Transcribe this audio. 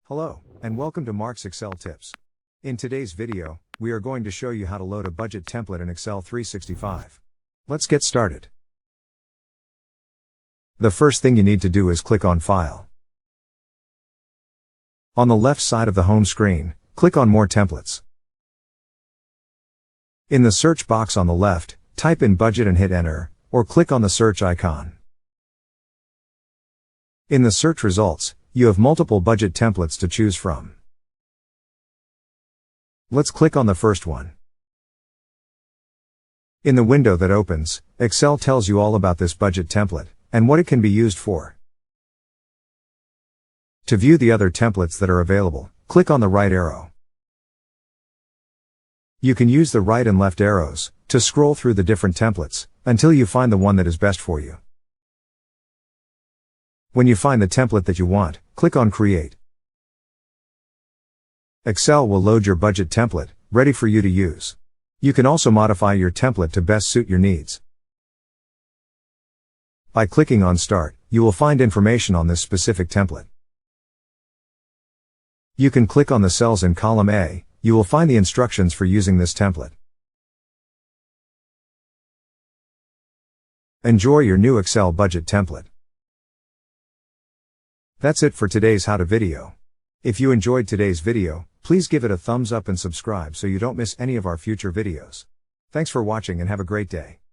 Hello, and welcome to Mark's Excel Tips. In today's video, we are going to show you how to load a budget template in Excel 365. Let's get started. The first thing you need to do is click on File. On the left side of the home screen, click on More Templates. In the search box on the left, type in budget and hit enter, or click on the search icon. In the search results, you have multiple budget templates to choose from. Let's click on the first one. In the window that opens, Excel tells you all about this budget template, and what it can be used for. To view the other templates that are available, click on the right arrow. You can use the right and left arrows to scroll through the different templates until you find the one that is best for you. When you find the template that you want, click on Create. Excel will load your budget template, ready for you to use. You can also modify your template to best suit your needs. By clicking on Start, you will find information on this specific template. You can click on the cells in column A, you will find the instructions for using this template. Enjoy your new Excel budget template. That's it for today's how-to video. If you enjoyed today's video, please give it a thumbs up and subscribe so you don't miss any of our future videos. Thanks for watching and have a great day.